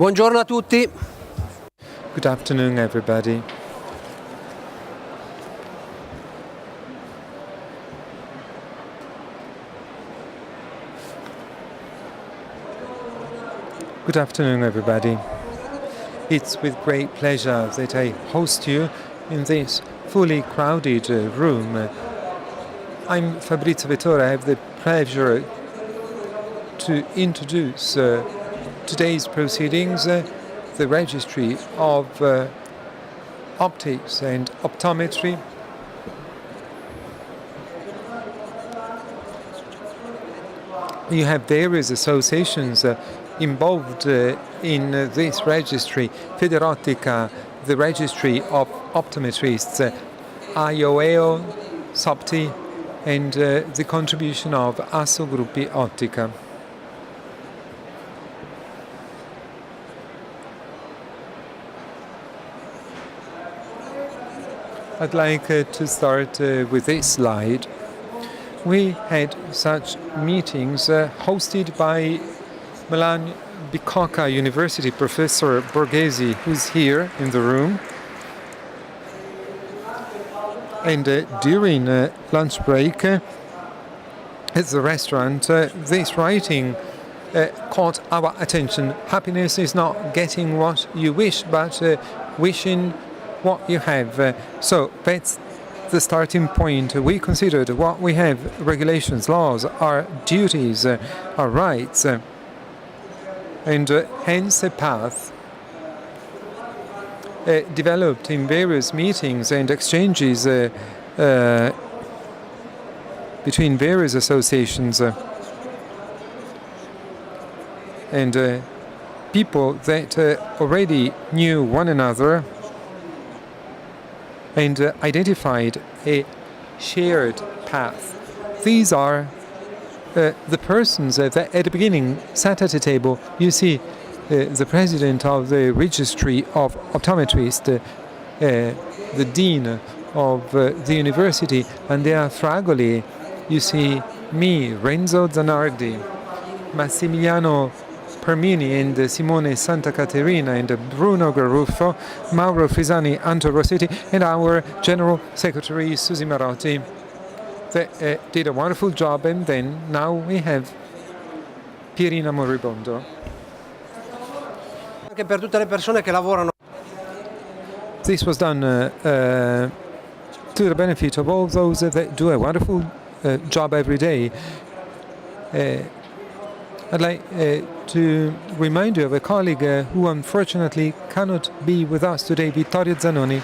Buongiorno a tutti. Good afternoon, everybody. Good afternoon, everybody. It's with great pleasure that I host you in this fully crowded room. I'm Fabrizio Vettore. I have the pleasure to introduce today's proceedings, the registry of optics and optometry. You have various associations involved in this registry. Federottica, the registry of optometrists, Aloeo, Sopti, and the contribution of Assogruppi Ottica. I'd like to start with this slide. We had such meetings hosted by Milan Bicocca University Professor Borghesi, who's here in the room. And during lunch break at the restaurant, this writing caught our attention. Happiness is not getting what you wish, but wishing what you have. So that's the starting point. We considered what we have: regulations, laws, our duties, our rights, and hence a path developed in various meetings and exchanges between various associations and people that already knew one another and identified a shared path. These are the persons that at the beginning sat at a table. You see the president of the registry of optometrists, the dean of the university, Andrea Afragoli. You see me, Renzo Zanardi, Massimiliano Permini, and Simone Santacatterina, and Bruno Garuffo, Mauro Frisani, Anto Rossetti, and our General Secretary Susi Marotti. They did a wonderful job, and then now we have Pierina Moribondo. Anche per tutte le persone che lavorano. This was done to the benefit of all those that do a wonderful job every day. I'd like to remind you of a colleague who unfortunately cannot be with us today, Vittorio Zanoni.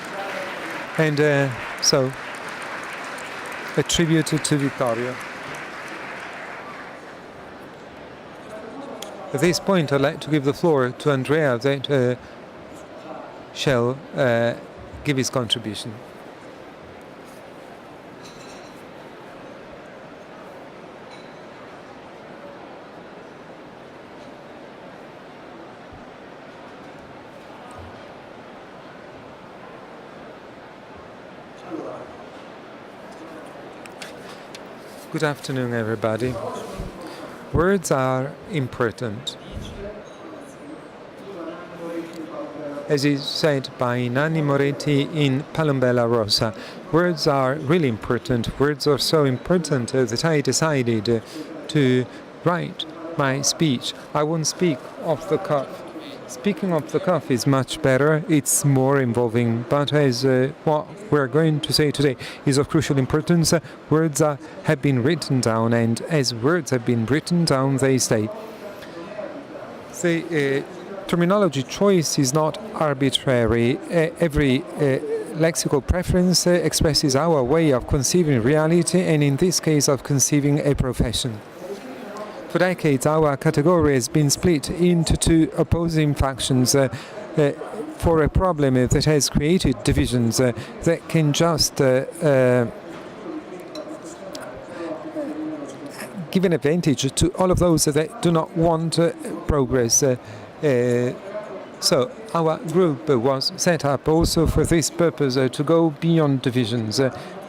And so, a tribute to Vittorio. At this point, I'd like to give the floor to Andrea that shall give his contribution. Good afternoon, everybody. Words are important. As is said by Nanni Moretti in Palombella Rosa, words are really important. Words are so important that I decided to write my speech. I won't speak off the cuff. Speaking off the cuff is much better, it's more involving, but as what we're going to say today is of crucial importance, words have been written down, and as words have been written down, they stay. The terminology choice is not arbitrary. Every lexical preference expresses our way of conceiving reality, and in this case of conceiving a profession. For decades, our category has been split into two opposing factions for a problem that has created divisions that can just give an advantage to all of those that do not want progress. So our group was set up also for this purpose, to go beyond divisions.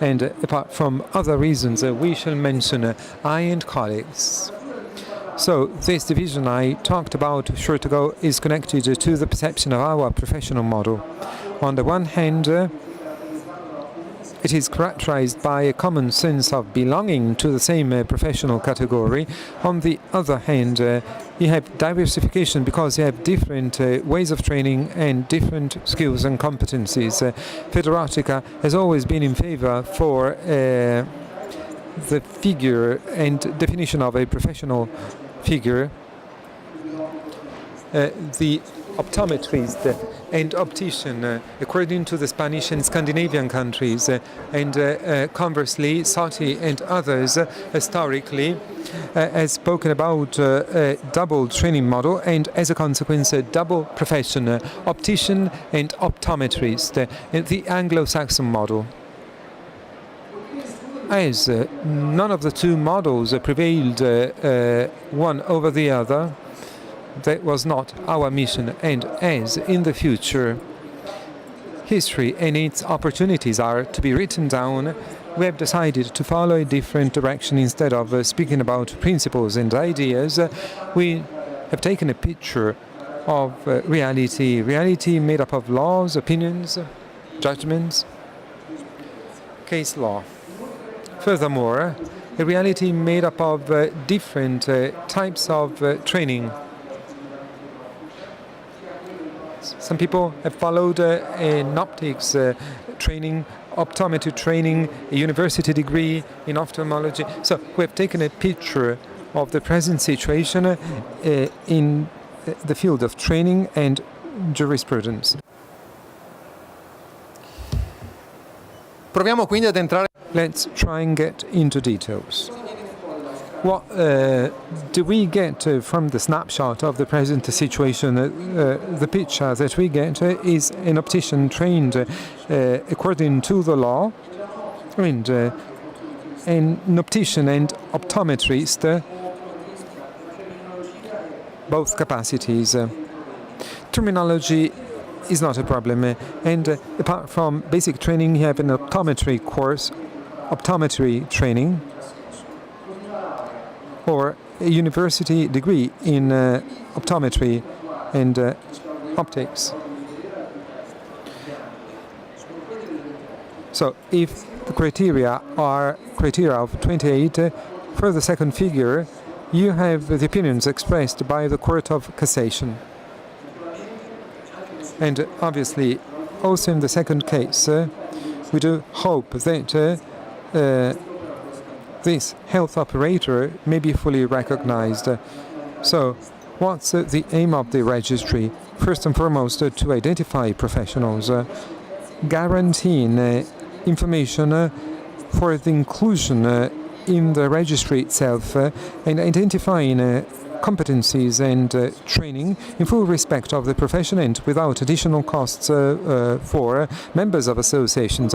And apart from other reasons we shall mention, I and colleagues So this division I talked about short ago is connected to the perception of our professional model. On the one hand, it is characterized by a common sense of belonging to the same professional category. On the other hand, you have diversification because you have different ways of training and different skills and competencies. Federottica has always been in favor for the figure and definition of a professional figure. The optometrist and optician, according to the Spanish and Scandinavian countries, and conversely, Sopti and others historically has spoken about a double training model and, as a consequence, a double profession, optician and optometrist, the Anglo-Saxon model. As none of the two models prevailed one over the other, that was not our mission, and as in the future history and its opportunities are to be written down, we have decided to follow a different direction. Instead of speaking about principles and ideas, we have taken a picture of reality made up of laws, opinions, judgments, case law. Furthermore, a reality made up of different types of training. Some people have followed an optics training, optometry training, a university degree in ophthalmology. So we have taken a picture of the present situation in the field of training and jurisprudence. Proviamo quindi ad entrare. Let's try and get into details. What do we get from the snapshot of the present situation? The picture that we get is an optician trained according to the law, and an optician and optometrist, both capacities. Terminology is not a problem, and apart from basic training, you have an optometry course, optometry training, or a university degree in optometry and optics. So if the criteria are criteria of 28, for the second figure, you have the opinions expressed by the Court of Cassation. And obviously, also in the second case, we do hope that this health operator may be fully recognized. So, what's the aim of the registry? First and foremost, to identify professionals, guaranteeing information for the inclusion in the registry itself, and identifying competencies and training in full respect of the profession and without additional costs for members of associations.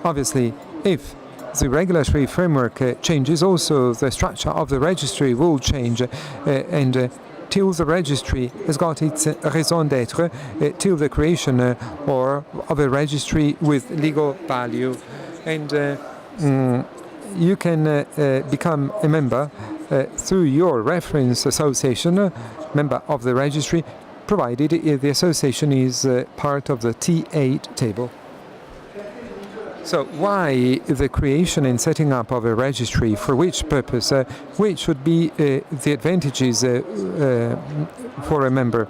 Obviously, if the regulatory framework changes, also the structure of the registry will change, and till the registry has got its raison d'être, till the creation of a registry with legal value. And you can become a member through your reference association, member of the registry, provided the association is part of the T8 table. So why the creation and setting up of a registry? For which purpose? Which would be the advantages for a member?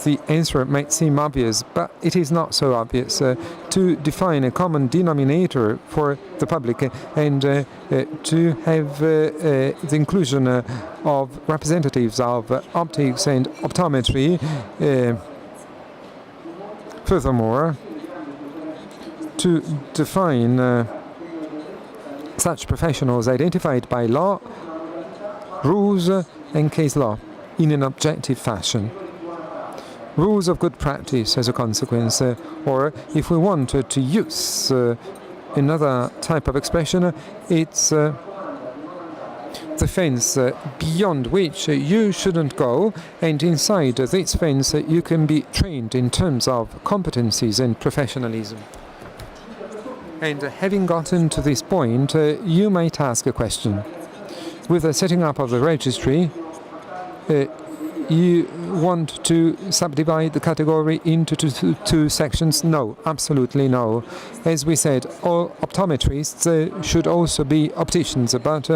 The answer might seem obvious, but it is not so obvious. To define a common denominator for the public and to have the inclusion of representatives of optics and optometry. Furthermore, to define such professionals identified by law, rules and case law in an objective fashion. Rules of good practice as a consequence, or if we want to use another type of expression, it's the fence beyond which you shouldn't go, and inside this fence you can be trained in terms of competencies and professionalism. And having gotten to this point, you might ask a question. With the setting up of the registry, you want to subdivide the category into two sections? No, absolutely no. As we said, all optometrists should also be opticians, but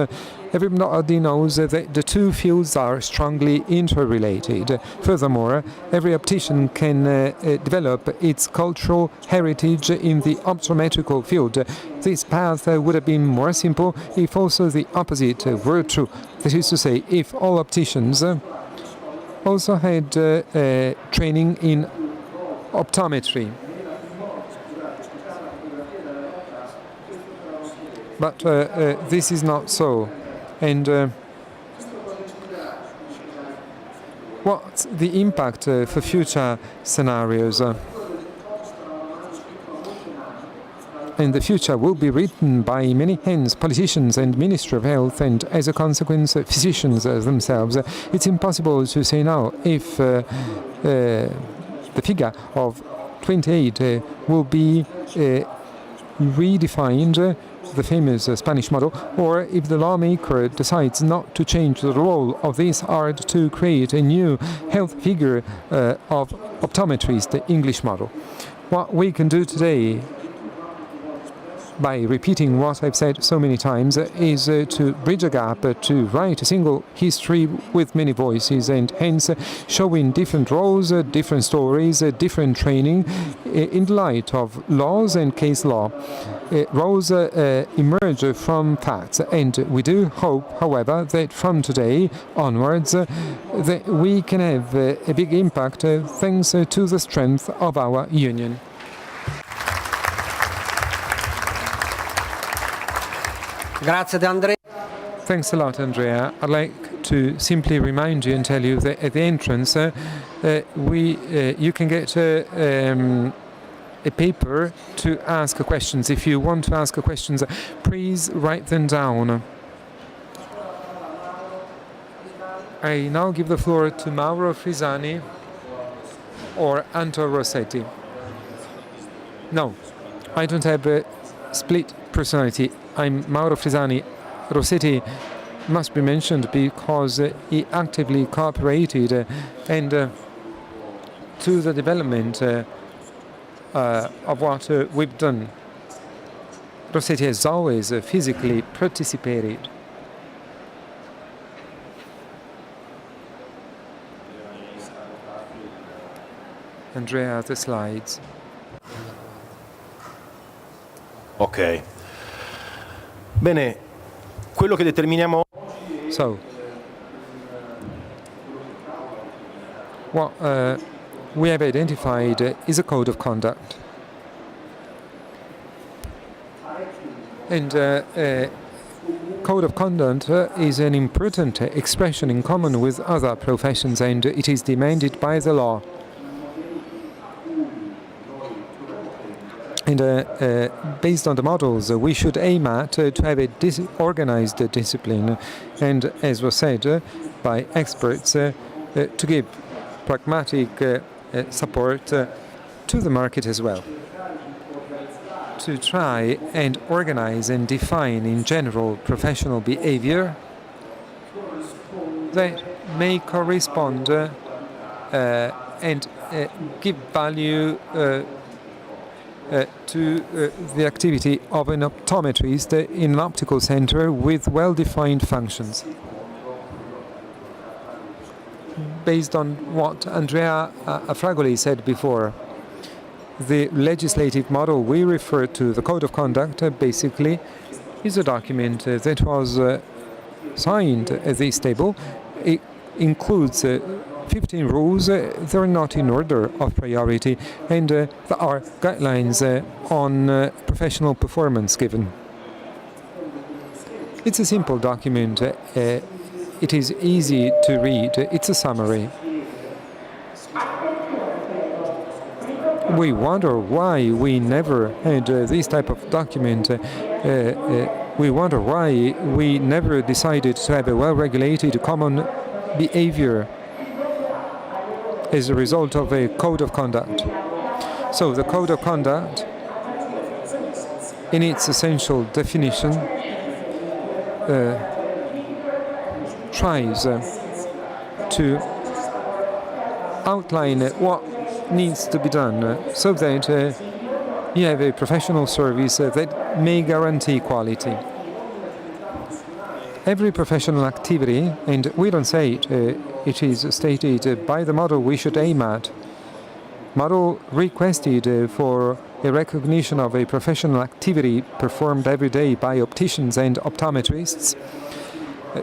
everybody knows that the two fields are strongly interrelated. Furthermore, every optician can develop its cultural heritage in the optometrical field. This path would have been more simple if also the opposite were true. That is to say, if all opticians also had training in optometry. But this is not so. And what's the impact for future scenarios? And the future will be written by many hands, politicians and Ministry of Health, and as a consequence, physicians themselves. It's impossible to say now if the figure of 28 will be redefined, the famous Spanish model, or if the lawmaker decides not to change the role of this art to create a new health figure of optometry, the English model. What we can do today, by repeating what I've said so many times, is to bridge a gap, to write a single history with many voices, and hence showing different roles, different stories, different training in the light of laws and case law. Roles emerge from facts, and we do hope, however, that from today onwards that we can have a big impact thanks to the strength of our union. Grazie Andrea. Thanks a lot, Andrea. I'd like to simply remind you and tell you that at the entrance you can get a paper to ask questions. If you want to ask questions, please write them down. I now give the floor to Mauro Frisani or Anto Rossetti. No, I don't have a split personality. I'm Mauro Frisani. Rossetti must be mentioned because he actively cooperated and to the development of what we've done. Rossetti has always physically participated. Andrea, the slides. Ok. Bene, quello che determiniamo. So, what we have identified is a code of conduct. And code of conduct is an important expression in common with other professions, and it is demanded by the law. And based on the models, we should aim at to have a organized discipline, and as was said by experts, to give pragmatic support to the market as well. To try and organize and define in general professional behavior that may correspond and give value to the activity of an optometrist in an optical center with well-defined functions. Based on what Andrea Afragoli said before, the legislative model we refer to, the Code of Conduct, basically is a document that was signed at this table. It includes 15 rules. They're not in order of priority, and there are guidelines on professional performance given. It's a simple document. It is easy to read. It's a summary. We wonder why we never had this type of document. We wonder why we never decided to have a well-regulated common behavior as a result of a code of conduct. So the code of conduct, in its essential definition, tries to outline what needs to be done so that you have a professional service that may guarantee quality. Every professional activity, and we don't say it, it is stated by the model we should aim at. Model requested for a recognition of a professional activity performed every day by opticians and optometrists.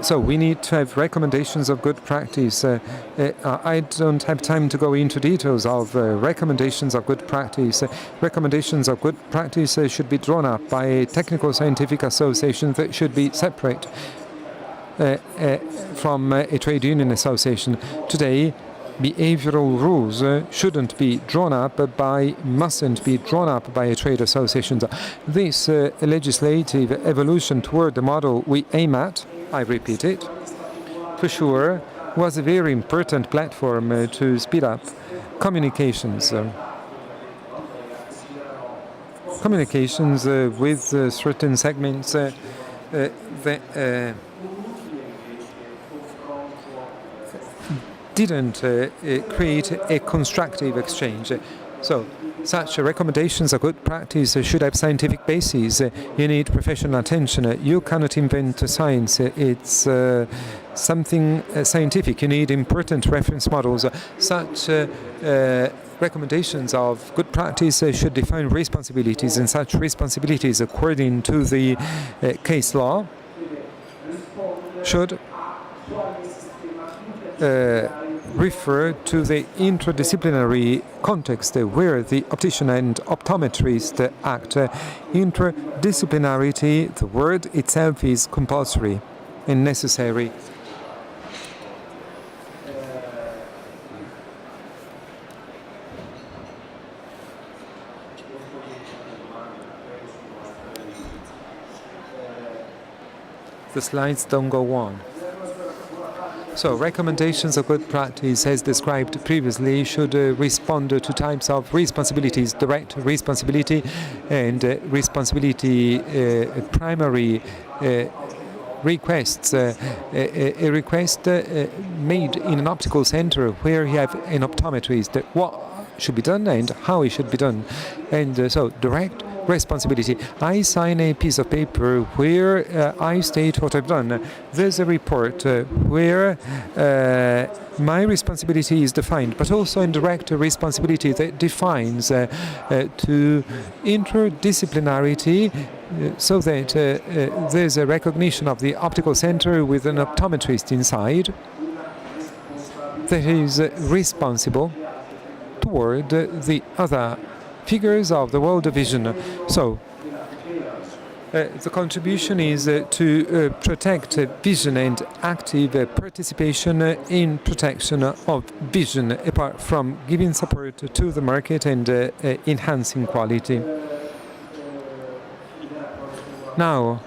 So we need to have recommendations of good practice. I don't have time to go into details of recommendations of good practice. Recommendations of good practice should be drawn up by a technical scientific association that should be separate from a trade union association. Today, behavioral rules mustn't be drawn up by a trade association. This legislative evolution toward the model we aim at, I repeat it, for sure, was a very important platform to speed up communications. Communications with certain segments that didn't create a constructive exchange. So such recommendations of good practice should have scientific basis. You need professional attention. You cannot invent science. It's something scientific. You need important reference models. Such recommendations of good practice should define responsibilities, and such responsibilities, according to the case law, should refer to the interdisciplinary context where the optician and optometrist act. Interdisciplinarity, the word itself is compulsory and necessary. The slides don't go on. So recommendations of good practice, as described previously, should respond to types of responsibilities: direct responsibility and responsibility primary requests. A request made in an optical center where you have an optometrist, what should be done and how it should be done. And so direct responsibility. I sign a piece of paper where I state what I've done. There's a report where my responsibility is defined, but also indirect responsibility that defines to interdisciplinarity, so that there's a recognition of the optical center with an optometrist inside that is responsible toward the other figures of the world vision. So the contribution is to protect vision and active participation in protection of vision, apart from giving support to the market and enhancing quality. Now,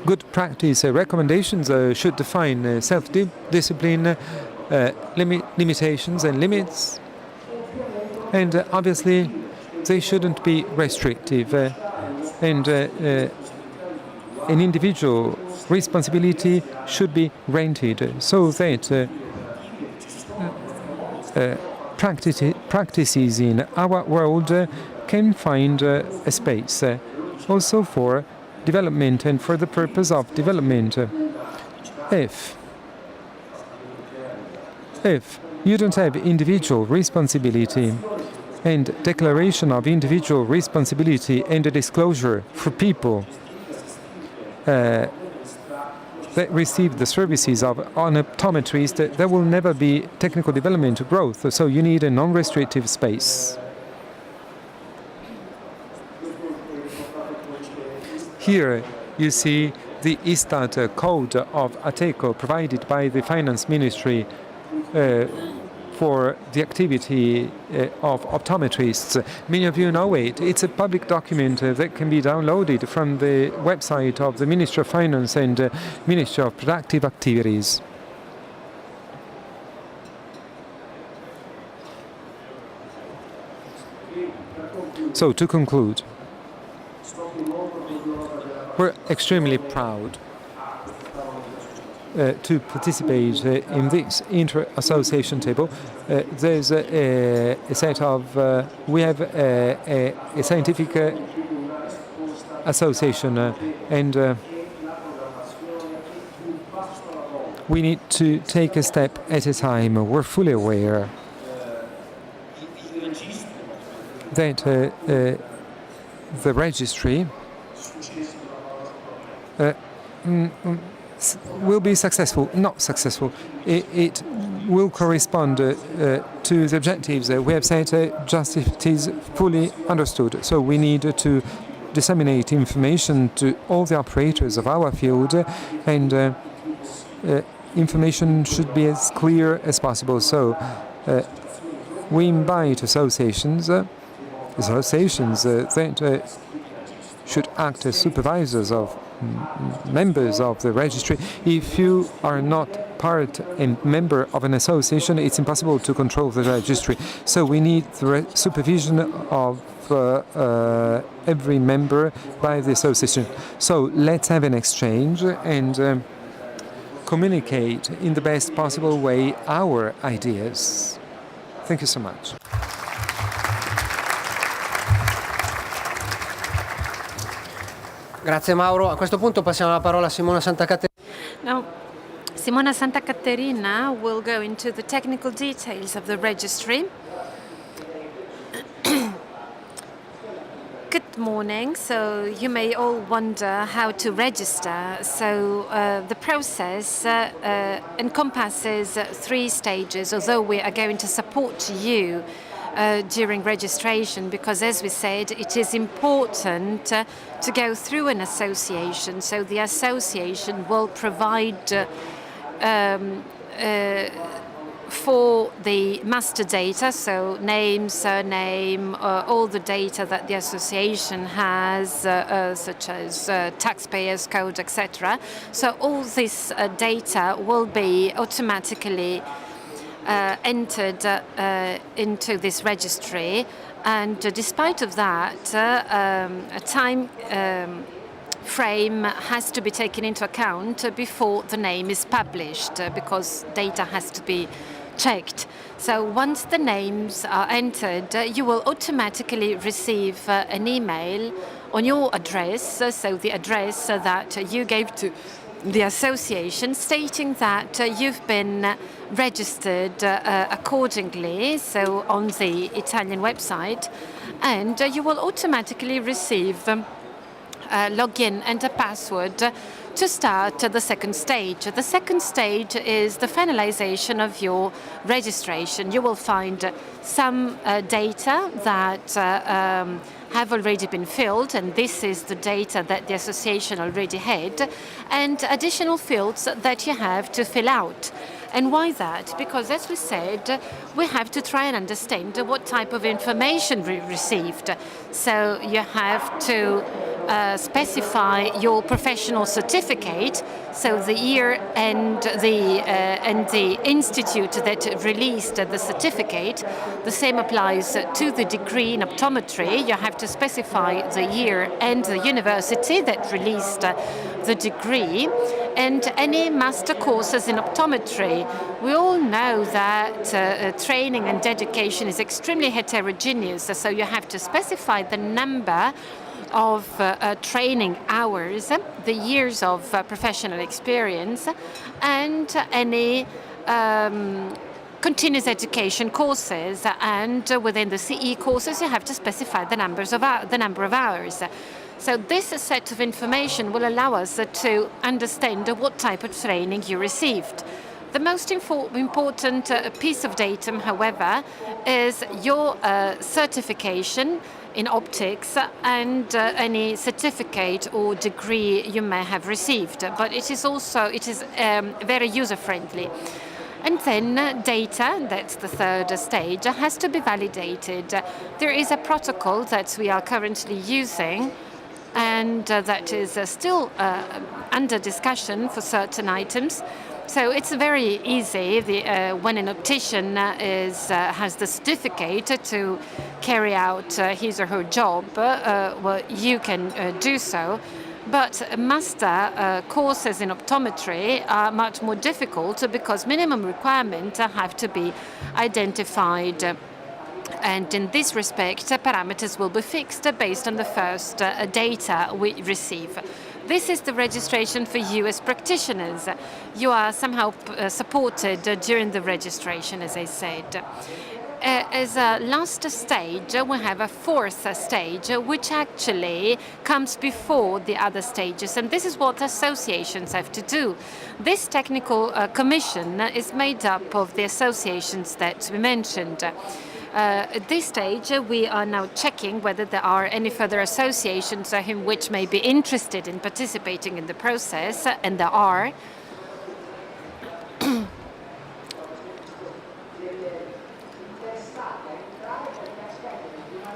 good practice recommendations should define self-discipline, limitations and limits, and obviously they shouldn't be restrictive, and an individual responsibility should be granted so that practices in our world can find a space also for development and for the purpose of development. If you don't have individual responsibility and declaration of individual responsibility and a disclosure for people that receive the services of an optometrist, there will never be technical development or growth. So you need a non-restrictive space. Here you see the ISTAT code of ATECO provided by the Finance Ministry for the activity of optometrists. Many of you know it. It's a public document that can be downloaded from the website of the Ministry of Finance and Ministry of Productive Activities. So, to conclude, we're extremely proud to participate in this inter-association table. There's a set of, we have a scientific association and we need to take a step at a time. We're fully aware that the registry will be successful, not successful. It will correspond to the objectives we have set, just if it is fully understood. So we need to disseminate information to all the operators of our field, and information should be as clear as possible. So we invite associations that should act as supervisors of members of the registry. If you are not part and member of an association, it's impossible to control the registry. So we need the supervision of every member by the association. So let's have an exchange and communicate in the best possible way our ideas. Thank you so much. Grazie Mauro. A questo punto passiamo la parola a Simone Santacatterina. Now, Simone Santacatterina will go into the technical details of the registry. Good morning. So you may all wonder how to register. So the process encompasses 3 stages, although we are going to support you during registration, because as we said, it is important to go through an association. So the association will provide for the master data, so name, surname, all the data that the association has, such as taxpayers code, etc. So all this data will be automatically entered into this registry, and despite of that, a time frame has to be taken into account before the name is published, because data has to be checked. So once the names are entered, you will automatically receive an email on your address, so the address that you gave to the association, stating that you've been registered accordingly, so on the Italian website, and you will automatically receive a login and a password to start the second stage. The second stage is the finalization of your registration. You will find some data that have already been filled, and this is the data that the association already had, and additional fields that you have to fill out. And why that? Because, as we said, we have to try and understand what type of information we received. So you have to specify your professional certificate, so the year and the institute that released the certificate. The same applies to the degree in optometry. You have to specify the year and the university that released the degree, and any master courses in optometry. We all know that training and education is extremely heterogeneous, so you have to specify the number of training hours, the years of professional experience, and any continuous education courses. And within the CE courses, you have to specify the number of hours. So this set of information will allow us to understand what type of training you received. The most important piece of data, however, is your certification in optics and any certificate or degree you may have received. But it is very user-friendly. And then data, that's the third stage, has to be validated. There is a protocol that we are currently using, and that is still under discussion for certain items. So it's very easy when an optician has the certificate to carry out his or her job. Well, you can do so. But master courses in optometry are much more difficult because minimum requirements have to be identified. And in this respect, parameters will be fixed based on the first data we receive. This is the registration for you as practitioners. You are somehow supported during the registration, as I said. As a last stage, we have a fourth stage, which actually comes before the other stages, and this is what associations have to do. This technical commission is made up of the associations that we mentioned. At this stage, we are now checking whether there are any further associations which may be interested in participating in the process, and there are.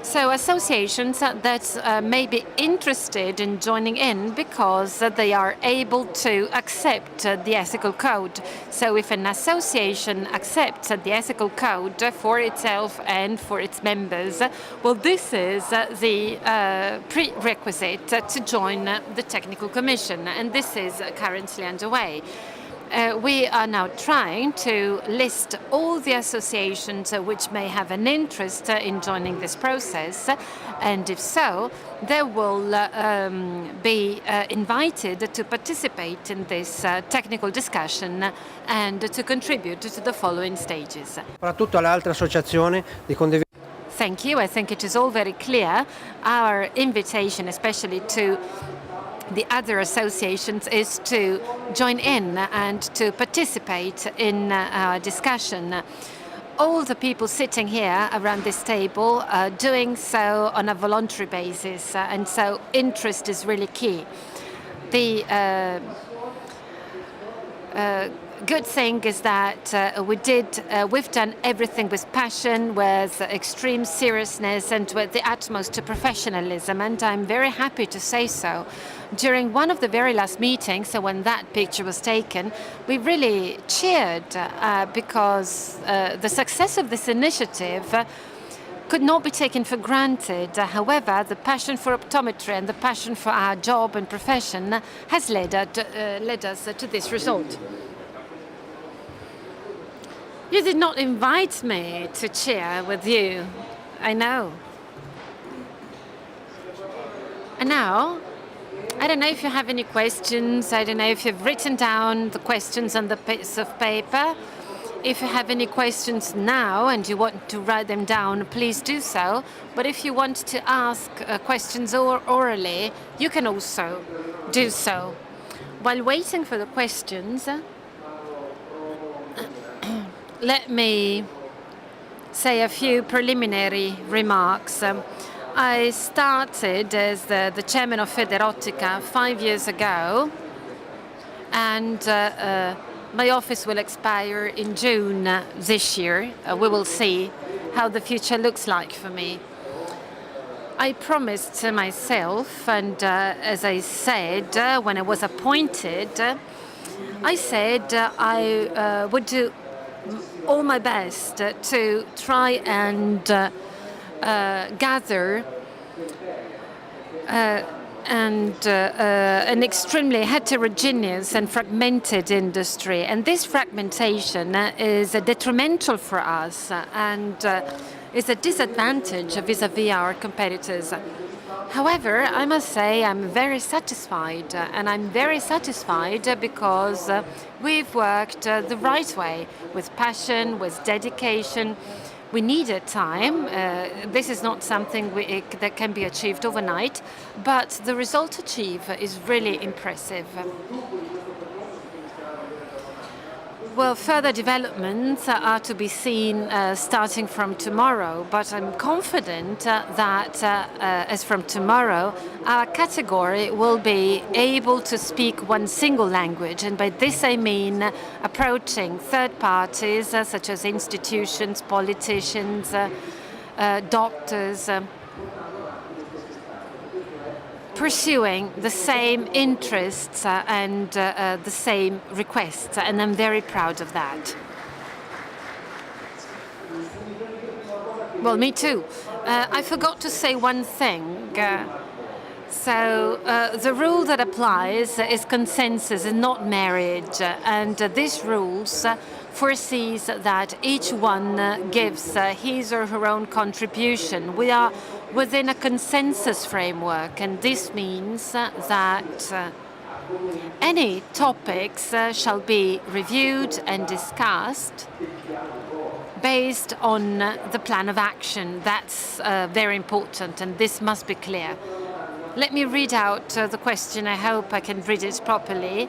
So associations that may be interested in joining in because they are able to accept the ethical code. So if an association accepts the ethical code for itself and for its members, well, this is the prerequisite to join the technical commission, and this is currently underway. We are now trying to list all the associations which may have an interest in joining this process, and if so, they will be invited to participate in this technical discussion and to contribute to the following stages. Soprattutto alle altre associazioni di condividere. Thank you. I think it is all very clear. Our invitation, especially to the other associations, is to join in and to participate in our discussion. All the people sitting here around this table are doing so on a voluntary basis, and so interest is really key. The good thing is that we've done everything with passion, with extreme seriousness, and with the utmost professionalism, and I'm very happy to say so. During one of the very last meetings, so when that picture was taken, we really cheered because the success of this initiative could not be taken for granted. However, the passion for optometry and the passion for our job and profession has led us to this result. You did not invite me to cheer with you, I know. And now, I don't know if you have any questions. I don't know if you've written down the questions on the piece of paper. If you have any questions now and you want to write them down, please do so. But if you want to ask questions orally, you can also do so. While waiting for the questions, let me say a few preliminary remarks. I started as the chairman of Federottica 5 years ago, and my office will expire in June this year. We will see how the future looks like for me. I promised to myself, and as I said when I was appointed, I said I would do all my best to try and gather an extremely heterogeneous and fragmented industry. And this fragmentation is detrimental for us and is a disadvantage vis-à-vis our competitors. However, I must say I'm very satisfied, and I'm very satisfied because we've worked the right way, with passion, with dedication. We needed time. This is not something that can be achieved overnight, but the result achieved is really impressive. Well, further developments are to be seen starting from tomorrow, but I'm confident that as from tomorrow, our category will be able to speak one single language, and by this I mean approaching third parties such as institutions, politicians, doctors, pursuing the same interests and the same requests, and I'm very proud of that. Well, me too. I forgot to say one thing. So the rule that applies is consensus and not marriage, and this rules foresees that each one gives his or her own contribution. We are within a consensus framework, and this means that any topics shall be reviewed and discussed based on the plan of action. That's very important, and this must be clear. Let me read out the question. I hope I can read it properly.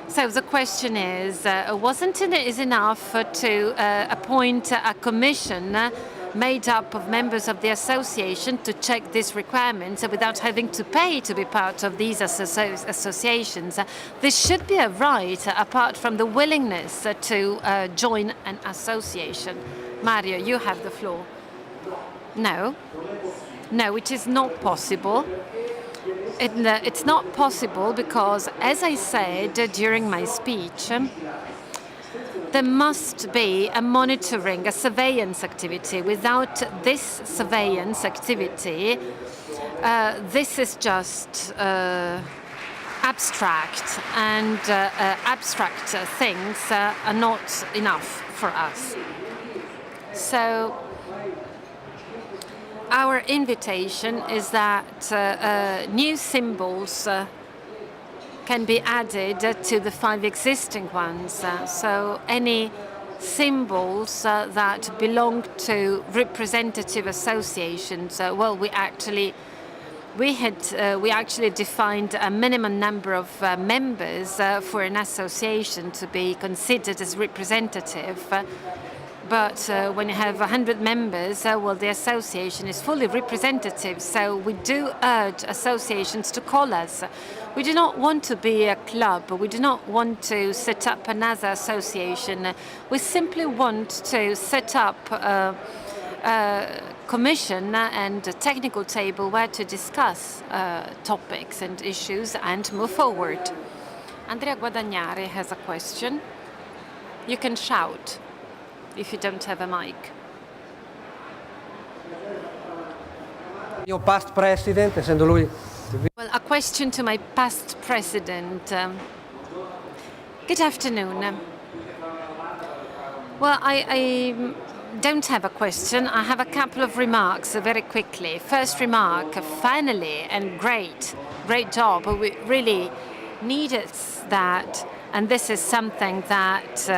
So the question is, wasn't it enough to appoint a commission made up of members of the association to check these requirements without having to pay to be part of these associations? This should be a right apart from the willingness to join an association. Mario, you have the floor. No, it is not possible. It's not possible because, as I said during my speech, there must be a monitoring, a surveillance activity. Without this surveillance activity, this is just abstract, and abstract things are not enough for us. So our invitation is that new symbols can be added to the 5 existing ones. So any symbols that belong to representative associations, well, we actually defined a minimum number of members for an association to be considered as representative. But when you have 100 members, well, the association is fully representative. So we do urge associations to call us. We do not want to be a club. We do not want to set up another association. We simply want to set up a commission and a technical table where to discuss topics and issues and move forward. Andrea Guadagnari has a question. You can shout if you don't have a mic. Mio past president, essendo lui... Well, a question to my past president. Good afternoon. Well, I don't have a question. I have a couple of remarks very quickly. First remark, finally, and great job. We really needed that, and this is something that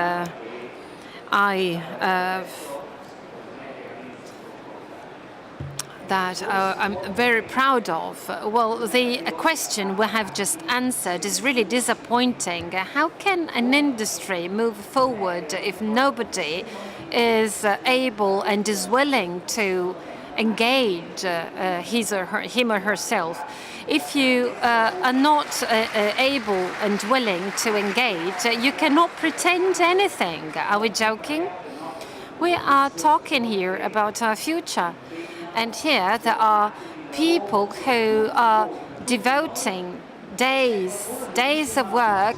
I'm very proud of. Well, the question we have just answered is really disappointing. How can an industry move forward if nobody is able and is willing to engage him or herself? If you are not able and willing to engage, you cannot pretend anything. Are we joking? We are talking here about our future. And here there are people who are devoting days of work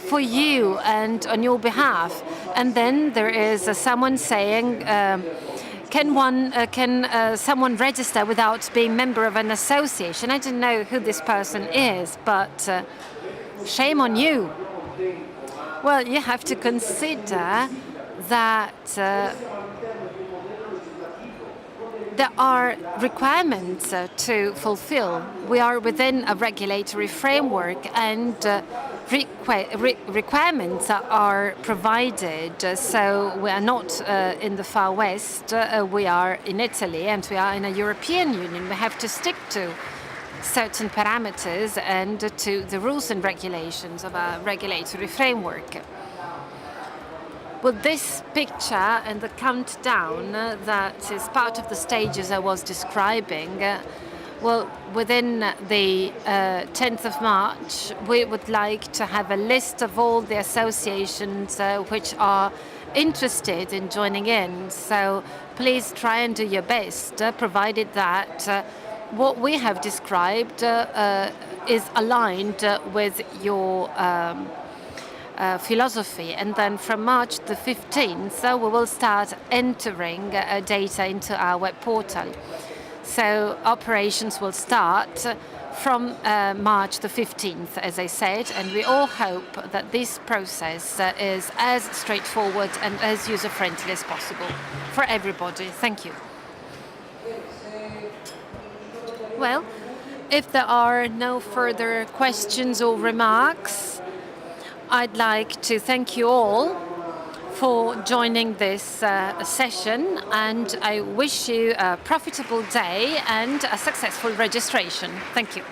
for you and on your behalf. And then there is someone saying, can someone register without being member of an association? I don't know who this person is, but shame on you. Well, you have to consider that there are requirements to fulfill. We are within a regulatory framework, and requirements are provided. So we are not in the Far West, we are in Italy, and we are in a European Union. We have to stick to certain parameters and to the rules and regulations of our regulatory framework. Well, this picture and the countdown that is part of the stages I was describing, well, within the 10th of March, we would like to have a list of all the associations which are interested in joining in. So please try and do your best, provided that what we have described is aligned with your philosophy. And then from March the 15th, we will start entering data into our web portal. So operations will start from March the 15th, as I said, and we all hope that this process is as straightforward and as user-friendly as possible for everybody. Thank you. Well, if there are no further questions or remarks, I'd like to thank you all for joining this session, and I wish you a profitable day and a successful registration. Thank you.